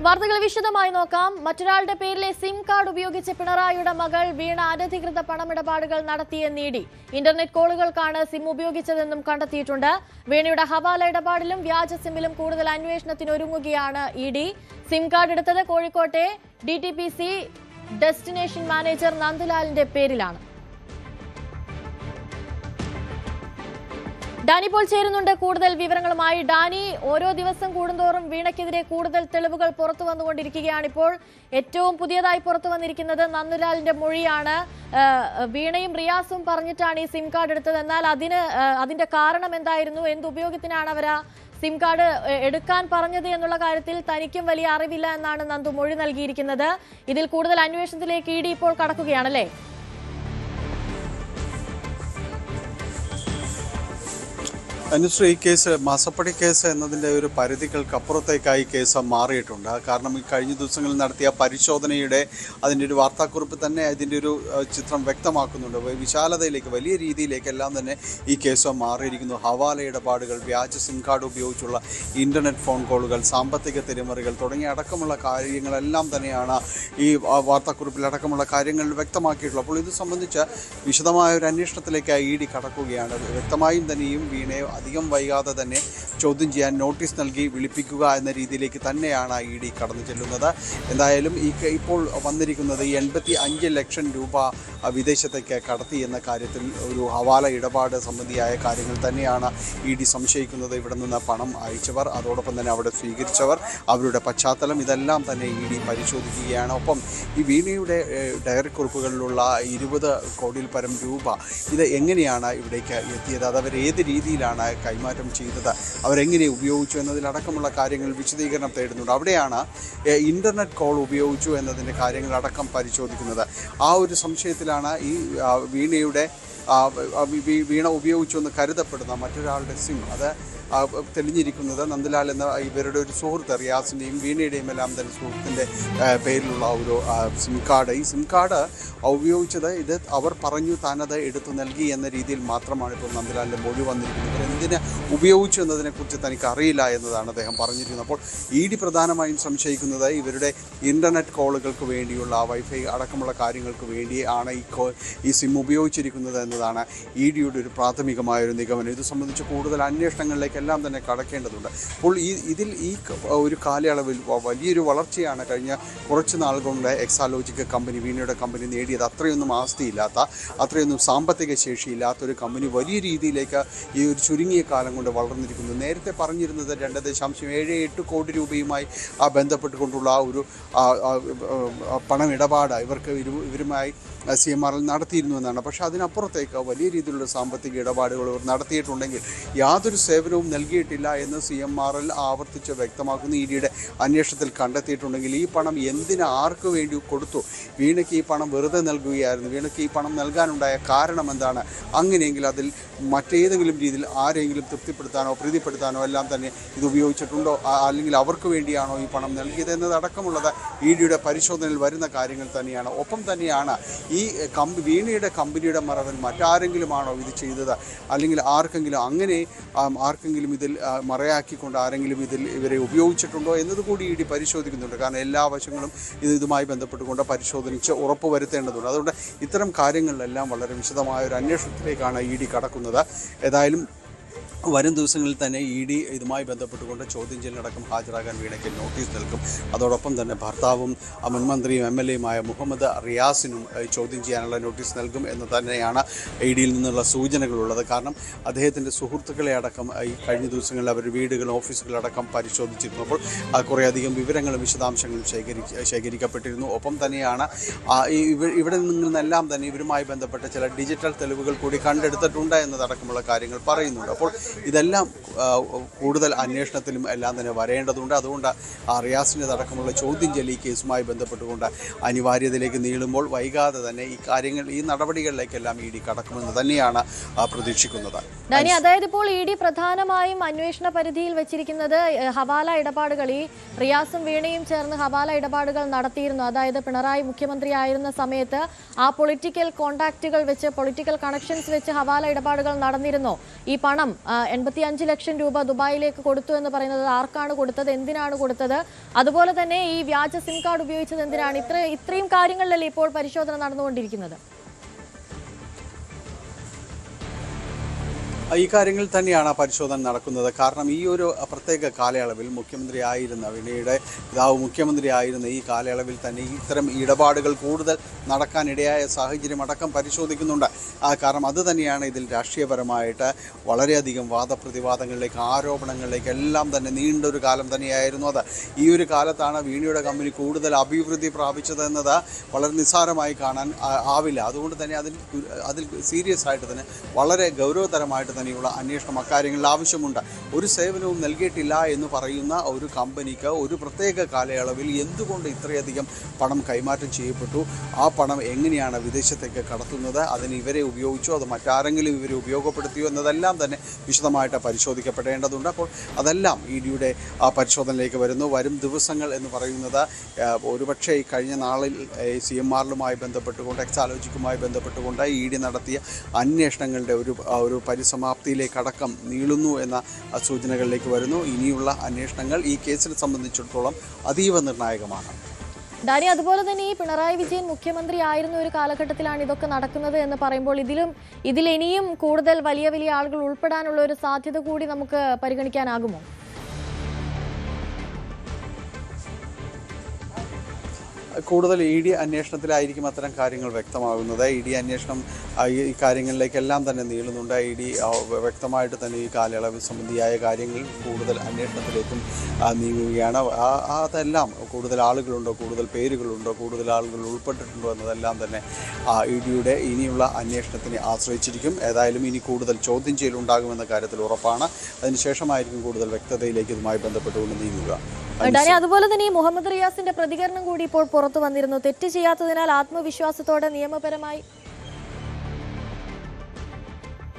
വാർത്തകൾ വിശദമായി നോക്കാം. മറ്റൊരാളുടെ പേരിലെ സിം കാർഡ് ഉപയോഗിച്ച് പിണറായിയുടെ മകൾ വീണ അനധികൃത പണമിടപാടുകൾ നടത്തിയെന്ന് ഇഡി. ഇന്റർനെറ്റ് കോളുകൾക്കാണ് സിം ഉപയോഗിച്ചതെന്നും കണ്ടെത്തിയിട്ടുണ്ട്. വീണയുടെ ഹവാല ഇടപാടിലും വ്യാജ സിമ്മിലും കൂടുതൽ അന്വേഷണത്തിനൊരുങ്ങുകയാണ് ഇഡി. സിം കാർഡ് എടുത്തത് കോഴിക്കോട്ടെ DTPC ഡെസ്റ്റിനേഷൻ മാനേജർ നന്ദലാലിന്റെ പേരിലാണ്. ഡാനി പോൾ ചേരുന്നുണ്ട് കൂടുതൽ വിവരങ്ങളുമായി. ഡാനി, ഓരോ ദിവസം കൂടുന്തോറും വീണയ്ക്കെതിരെ കൂടുതൽ തെളിവുകൾ പുറത്തു വന്നുകൊണ്ടിരിക്കുകയാണ്. ഇപ്പോൾ ഏറ്റവും പുതിയതായി പുറത്തു വന്നിരിക്കുന്നത് നന്ദലാലിന്റെ മൊഴിയാണ്. വീണയും റിയാസും പറഞ്ഞിട്ടാണ് ഈ സിം കാർഡ് എടുത്തത്. എന്നാൽ അതിന്റെ കാരണം എന്തായിരുന്നു, എന്തുപയോഗത്തിനാണ് അവർ സിം കാർഡ് എടുക്കാൻ പറഞ്ഞത് എന്നുള്ള കാര്യത്തിൽ തനിക്കും വലിയ അറിവില്ല എന്നാണ് നന്ദു മൊഴി നൽകിയിരിക്കുന്നത്. ഇതിൽ കൂടുതൽ അന്വേഷണത്തിലേക്ക് ഇഡി ഇപ്പോൾ കടക്കുകയാണല്ലേ? അനുശ്രീ, ഈ കേസ് മാസപ്പടി കേസ് എന്നതിൻ്റെ ഒരു പരിധികൾക്കപ്പുറത്തേക്കായി കേസ് മാറിയിട്ടുണ്ട്. കാരണം ഈ കഴിഞ്ഞ ദിവസങ്ങളിൽ നടത്തിയ പരിശോധനയുടെ അതിൻ്റെ ഒരു വാർത്താക്കുറിപ്പ് തന്നെ അതിൻ്റെ ഒരു ചിത്രം വ്യക്തമാക്കുന്നുണ്ട്. വിശാലതയിലേക്ക്, വലിയ രീതിയിലേക്കെല്ലാം തന്നെ ഈ കേസ് മാറിയിരിക്കുന്നു. ഹവാല ഇടപാടുകൾ, വ്യാജ സിം കാർഡ് ഉപയോഗിച്ചുള്ള ഇൻ്റർനെറ്റ് ഫോൺ കോളുകൾ, സാമ്പത്തിക തിരിമറികൾ തുടങ്ങിയ അടക്കമുള്ള കാര്യങ്ങളെല്ലാം തന്നെയാണ് ഈ വാർത്താക്കുറിപ്പിൽ അടക്കമുള്ള കാര്യങ്ങൾ വ്യക്തമാക്കിയിട്ടുള്ളത്. അപ്പോൾ ഇത് സംബന്ധിച്ച് വിശദമായ ഒരു അന്വേഷണത്തിലേക്ക് ഇഡി കടക്കുകയാണ്. വ്യക്തമായും തന്നെയും വീണയെ അധികം വൈകാതെ തന്നെ ചോദ്യം ചെയ്യാൻ നോട്ടീസ് നൽകി വിളിപ്പിക്കുക എന്ന രീതിയിലേക്ക് തന്നെയാണ് ഇഡി കടന്നു ചെല്ലുന്നത്. എന്തായാലും ഇപ്പോൾ വന്നിരിക്കുന്നത് 85 ലക്ഷം രൂപ വിദേശത്തേക്ക് കടത്തി എന്ന കാര്യത്തിൽ ഒരു ഹവാല ഇടപാട് സംബന്ധിയായ കാര്യങ്ങൾ തന്നെയാണ് ഇഡി സംശയിക്കുന്നത്. ഇവിടെ നിന്ന് പണം അയച്ചവർ, അതോടൊപ്പം തന്നെ അവിടെ സ്വീകരിച്ചവർ, അവരുടെ പശ്ചാത്തലം, ഇതെല്ലാം തന്നെ ഇഡി പരിശോധിക്കുകയാണ്. ഒപ്പം ഈ വീണയുടെ ഡയറി കുറിപ്പുകളിലുള്ള 20 കോടിയിൽ പരം രൂപ ഇത് എങ്ങനെയാണ് ഇവിടേക്ക് എത്തിയത്, അതവർ ഏത് രീതിയിലാണ് കൈമാറ്റം ചെയ്തത്, അവരെങ്ങനെ ഉപയോഗിച്ചു എന്നതിലടക്കമുള്ള കാര്യങ്ങൾ വിശദീകരണം തേടുന്നുണ്ട്. അവിടെയാണ് ഇൻ്റർനെറ്റ് കോൾ ഉപയോഗിച്ചു എന്നതിൻ്റെ കാര്യങ്ങളടക്കം പരിശോധിക്കുന്നത്. ആ ഒരു സംശയത്തിലാണ് ഈ വീണ ഉപയോഗിച്ചു എന്ന് കരുതപ്പെടുന്ന മറ്റൊരാളുടെ സിം അത് തെളിഞ്ഞിരിക്കുന്നത്. നന്ദലാൽ എന്ന ഇവരുടെ ഒരു സുഹൃത്ത്, റിയാസിൻ്റെയും വീണയുടെയും എല്ലാം തന്നെ സുഹൃത്തിൻ്റെ പേരിലുള്ള ഒരു സിം കാർഡ്. ഈ സിം കാർഡ് ഉപയോഗിച്ചത് ഇത് അവർ പറഞ്ഞു താനത് എടുത്തു നൽകി എന്ന രീതിയിൽ മാത്രമാണ് ഇപ്പോൾ നന്ദലാലിൻ്റെ മൊഴി വന്നിരിക്കുന്നത്. എന്തിന് ഉപയോഗിച്ചു എന്നതിനെക്കുറിച്ച് തനിക്ക് അറിയില്ല എന്നതാണ് അദ്ദേഹം പറഞ്ഞിരിക്കുന്നത്. അപ്പോൾ ഇഡി പ്രധാനമായും സംശയിക്കുന്നത് ഇവരുടെ ഇൻ്റർനെറ്റ് കോളുകൾക്ക് വേണ്ടിയുള്ള വൈഫൈ അടക്കമുള്ള കാര്യങ്ങൾക്ക് വേണ്ടിയാണ് ഈ സിം ഉപയോഗിച്ചിരിക്കുന്നത് എന്നതാണ് ഇഡിയുടെ ഒരു പ്രാഥമികമായൊരു നിഗമനം. ഇത് സംബന്ധിച്ച് കൂടുതൽ അന്വേഷണങ്ങളിലേക്ക് എല്ലാം തന്നെ കടക്കേണ്ടതുണ്ട്. അപ്പോൾ ഈ ഒരു കാലയളവിൽ വലിയൊരു വളർച്ചയാണ് കഴിഞ്ഞ കുറച്ച് നാൾ കൊണ്ട് എക്സാലോജിക് കമ്പനി, വീണയുടെ കമ്പനി നേടിയത്. അത്രയൊന്നും ആസ്തിയില്ലാത്ത, അത്രയൊന്നും സാമ്പത്തിക ശേഷിയില്ലാത്ത ഒരു കമ്പനി വലിയ രീതിയിലേക്ക് ഈ ഒരു ചുരുങ്ങിയ കാലം കൊണ്ട് വളർന്നിരിക്കുന്നു. നേരത്തെ പറഞ്ഞിരുന്നത് 2.78 കോടി രൂപയുമായി ബന്ധപ്പെട്ടുകൊണ്ടുള്ള ഒരു പണമിടപാട് ഇവരുമായി CMRL നടത്തിയിരുന്നു എന്നാണ്. പക്ഷേ അതിനപ്പുറത്തേക്ക് വലിയ രീതിയിലുള്ള സാമ്പത്തിക ഇടപാടുകൾ ഇവർ നടത്തിയിട്ടുണ്ടെങ്കിൽ യാതൊരു സേവനവും നൽകിയിട്ടില്ല എന്ന് CMRL ആവർത്തിച്ച് വ്യക്തമാക്കുന്ന ഇഡിയുടെ അന്വേഷണത്തിൽ കണ്ടെത്തിയിട്ടുണ്ടെങ്കിൽ ഈ പണം എന്തിന് ആർക്ക് വേണ്ടി കൊടുത്തു, വീണയ്ക്ക് ഈ പണം വെറുതെ നൽകുകയായിരുന്നു, വീണയ്ക്ക് ഈ പണം നൽകാനുണ്ടായ കാരണം എന്താണ്, അങ്ങനെയെങ്കിൽ അതിൽ മറ്റേതെങ്കിലും രീതിയിൽ ആരെങ്കിലും തൃപ്തിപ്പെടുത്താനോ പ്രീതിപ്പെടുത്താനോ എല്ലാം തന്നെ ഇത് ഉപയോഗിച്ചിട്ടുണ്ടോ, അല്ലെങ്കിൽ അവർക്ക് വേണ്ടിയാണോ ഈ പണം നൽകിയത് എന്നതടക്കമുള്ളത് ഇഡിയുടെ പരിശോധനയിൽ വരുന്ന കാര്യങ്ങൾ തന്നെയാണ്. ഒപ്പം തന്നെയാണ് ഈ വീണയുടെ കമ്പനിയുടെ മറവിൽ മറ്റാരെങ്കിലുമാണോ ഇത് ചെയ്തത്, അല്ലെങ്കിൽ ആർക്കെങ്കിലും ഇതിൽ മറയാക്കിക്കൊണ്ട് ആരെങ്കിലും ഇവരെ ഉപയോഗിച്ചിട്ടുണ്ടോ എന്നതുകൂടി ഇഡി പരിശോധിക്കുന്നുണ്ട്. കാരണം എല്ലാ വശങ്ങളും ഇതുമായി ബന്ധപ്പെട്ടുകൊണ്ട് പരിശോധിച്ച് ഉറപ്പുവരുത്തേണ്ടതുണ്ട്. അതുകൊണ്ട് ഇത്തരം കാര്യങ്ങളിലെല്ലാം വളരെ വിശദമായ ഒരു അന്വേഷണത്തിലേക്കാണ് ഇഡി കടക്കുന്നത്. ഏതായാലും വരും ദിവസങ്ങളിൽ തന്നെ ഇഡി ഇതുമായി ബന്ധപ്പെട്ടുകൊണ്ട് ചോദ്യം ചെയ്യലടക്കം ഹാജരാകാൻ വീണയ്ക്ക് നോട്ടീസ് നൽകും. അതോടൊപ്പം തന്നെ ഭർത്താവും മുൻമന്ത്രിയും MLAയുമായ മുഹമ്മദ് റിയാസിനും ചോദ്യം ചെയ്യാനുള്ള നോട്ടീസ് നൽകും എന്ന് തന്നെയാണ് ഇഡിയിൽ നിന്നുള്ള സൂചനകളുള്ളത്. കാരണം അദ്ദേഹത്തിൻ്റെ സുഹൃത്തുക്കളെ അടക്കം ഈ കഴിഞ്ഞ ദിവസങ്ങളിൽ അവർ വീടുകളും ഓഫീസുകളടക്കം പരിശോധിച്ചിരുന്നു. അപ്പോൾ കുറേയധികം വിവരങ്ങളും വിശദാംശങ്ങളും ശേഖരിക്കപ്പെട്ടിരുന്നു. ഒപ്പം തന്നെയാണ് ഇവിടെ നിന്നെല്ലാം തന്നെ ഇവരുമായി ബന്ധപ്പെട്ട ചില ഡിജിറ്റൽ തെളിവുകൾ കൂടി കണ്ടെടുത്തിട്ടുണ്ട് എന്നതടക്കമുള്ള കാര്യങ്ങൾ പറയുന്നുണ്ട്. അപ്പോൾ ഇതെല്ലാം കൂടുതൽ അന്വേഷണത്തിലും എല്ലാം തന്നെ വരേണ്ടതുണ്ട്. അതുകൊണ്ട് റിയാസിൻ്റെ അടക്കമുള്ള ചോദ്യം ചെയ്യൽ ഈ കേസുമായി ബന്ധപ്പെട്ടുകൊണ്ട് അനിവാര്യതയിലേക്ക് നീളുമ്പോൾ വൈകാതെ തന്നെ ഈ നടപടികളിലേക്കെല്ലാം ഇഡി കടക്കുമെന്ന് തന്നെയാണ് പ്രതീക്ഷിക്കുന്നത്. അതായത് ഇപ്പോൾ ഇഡി പ്രധാനമായും അന്വേഷണ പരിധിയിൽ വെച്ചിരിക്കുന്നത് ഹവാല ഇടപാടുകൾ, ഈ റിയാസും വീണയും ചേർന്ന് ഹവാല ഇടപാടുകൾ നടത്തിയിരുന്നു. അതായത് പിണറായി മുഖ്യമന്ത്രിയായിരുന്ന സമയത്ത് ആ പൊളിറ്റിക്കൽ കോണ്ടാക്റ്റുകൾ വെച്ച്, പൊളിറ്റിക്കൽ കണക്ഷൻസ് വെച്ച് ഹവാല ഇടപാടുകൾ നടന്നിരുന്നോ, ഈ പണം 85 ലക്ഷം രൂപ ദുബായിലേക്ക് കൊടുത്തു എന്ന് പറയുന്നത് ആർക്കാണ് കൊടുത്തത്, എന്തിനാണ് കൊടുത്തത്, അതുപോലെ തന്നെ ഈ വ്യാജ സിം കാർഡ് ഉപയോഗിച്ചത് എന്തിനാണ്, ഇത്രയും കാര്യങ്ങളിലല്ലേ ഇപ്പോൾ പരിശോധന നടന്നുകൊണ്ടിരിക്കുന്നത്? ഈ കാര്യങ്ങളിൽ തന്നെയാണ് പരിശോധന നടക്കുന്നത്. കാരണം ഈ ഒരു പ്രത്യേക കാലയളവിൽ മുഖ്യമന്ത്രിയായിരുന്ന വിനയുടെ പിതാവ് മുഖ്യമന്ത്രിയായിരുന്ന ഈ കാലയളവിൽ തന്നെ ഇത്തരം ഇടപാടുകൾ കൂടുതൽ നടക്കാനിടയായ സാഹചര്യം അടക്കം പരിശോധിക്കുന്നുണ്ട്. കാരണം അത് തന്നെയാണ് ഇതിൽ രാഷ്ട്രീയപരമായിട്ട് വളരെയധികം വാദപ്രതിവാദങ്ങളിലേക്ക്, ആരോപണങ്ങളിലേക്ക് എല്ലാം തന്നെ നീണ്ടൊരു കാലം തന്നെയായിരുന്നു അത്. ഈ ഒരു കാലത്താണ് വീണയുടെ കമ്പനി കൂടുതൽ അഭിവൃദ്ധി പ്രാപിച്ചതെന്നത് വളരെ നിസ്സാരമായി കാണാൻ ആവില്ല. അതുകൊണ്ട് തന്നെ അതിൽ സീരിയസ് ആയിട്ട് തന്നെ വളരെ ഗൗരവതരമായിട്ട് തന്നെയുള്ള അന്വേഷണം അക്കാര്യങ്ങളിൽ ആവശ്യമുണ്ട്. ഒരു സേവനവും നൽകിയിട്ടില്ല എന്ന് പറയുന്ന ഒരു കമ്പനിക്ക് ഒരു പ്രത്യേക കാലയളവിൽ എന്തുകൊണ്ട് ഇത്രയധികം പണം കൈമാറ്റം ചെയ്യപ്പെട്ടു, ആ പണം എങ്ങനെയാണ് വിദേശത്തേക്ക് കടത്തുന്നത്, അതിന് ഇവരെ ഉപയോഗിച്ചോ അത് മറ്റാരെങ്കിലും ഇവരെ ഉപയോഗപ്പെടുത്തിയോ എന്നതെല്ലാം തന്നെ വിശദമായിട്ട് പരിശോധിക്കപ്പെടേണ്ടതുണ്ട്. അപ്പോൾ അതെല്ലാം ഇഡിയുടെ പരിശോധനയിലേക്ക് വരുന്നു. വരും ദിവസങ്ങൾ എന്ന് പറയുന്നത് ഒരുപക്ഷെ ഈ കഴിഞ്ഞ നാളിൽ CMRലുമായി ബന്ധപ്പെട്ടുകൊണ്ട്, എക്സാലോജിക്കുമായി ബന്ധപ്പെട്ടുകൊണ്ട് ഇഡി നടത്തിയ അന്വേഷണങ്ങളുടെ ഒരു പരിസമാപ്തിയിലേക്കടക്കം നീളുന്നു എന്ന സൂചനകളിലേക്ക് വരുന്നു. ഇനിയുള്ള അന്വേഷണങ്ങൾ ഈ കേസിനെ സംബന്ധിച്ചിടത്തോളം അതീവ നിർണായകമാണ്. ഡാനി, അതുപോലെ തന്നെ ഈ പിണറായി വിജയൻ മുഖ്യമന്ത്രി ആയിരുന്ന ഒരു കാലഘട്ടത്തിലാണ് ഇതൊക്കെ നടക്കുന്നത് എന്ന് പറയുമ്പോൾ ഇതിലിനിയും കൂടുതൽ വലിയ വലിയ ആളുകൾ ഉൾപ്പെടാനുള്ള ഒരു സാധ്യത കൂടി നമുക്ക് പരിഗണിക്കാനാകുമോ? കൂടുതൽ ഇഡി അന്വേഷണത്തിലായിരിക്കും അത്തരം കാര്യങ്ങൾ വ്യക്തമാകുന്നത്. ഇഡി അന്വേഷണം ഈ കാര്യങ്ങളിലേക്കെല്ലാം തന്നെ നീളുന്നുണ്ട്. ഇഡി വ്യക്തമായിട്ട് തന്നെ ഈ കാലയളവ് സംബന്ധിയായ കാര്യങ്ങൾ കൂടുതൽ അന്വേഷണത്തിലേക്കും നീങ്ങുകയാണ്. അതെല്ലാം കൂടുതൽ ആളുകളുണ്ടോ, കൂടുതൽ പേരുകളുണ്ടോ, കൂടുതൽ ആളുകൾ ഉൾപ്പെട്ടിട്ടുണ്ടോ എന്നതെല്ലാം തന്നെ ഇഡിയുടെ ഇനിയുള്ള അന്വേഷണത്തിനെ ആശ്രയിച്ചിരിക്കും. ഏതായാലും ഇനി കൂടുതൽ ചോദ്യം ചെയ്യലുണ്ടാകുമെന്ന കാര്യത്തിൽ ഉറപ്പാണ്. അതിനുശേഷമായിരിക്കും കൂടുതൽ വ്യക്തതയിലേക്ക് ഇതുമായി ബന്ധപ്പെട്ടുകൊണ്ട് നീങ്ങുക. ഡാനി, അതുപോലെ തന്നെ ഈ മുഹമ്മദ് റിയാസിന്റെ പ്രതികരണം കൂടി ഇപ്പോൾ പുറത്തു വന്നിരുന്നു. തെറ്റ് ചെയ്യാത്തതിനാൽ ആത്മവിശ്വാസത്തോടെ നിയമപരമായി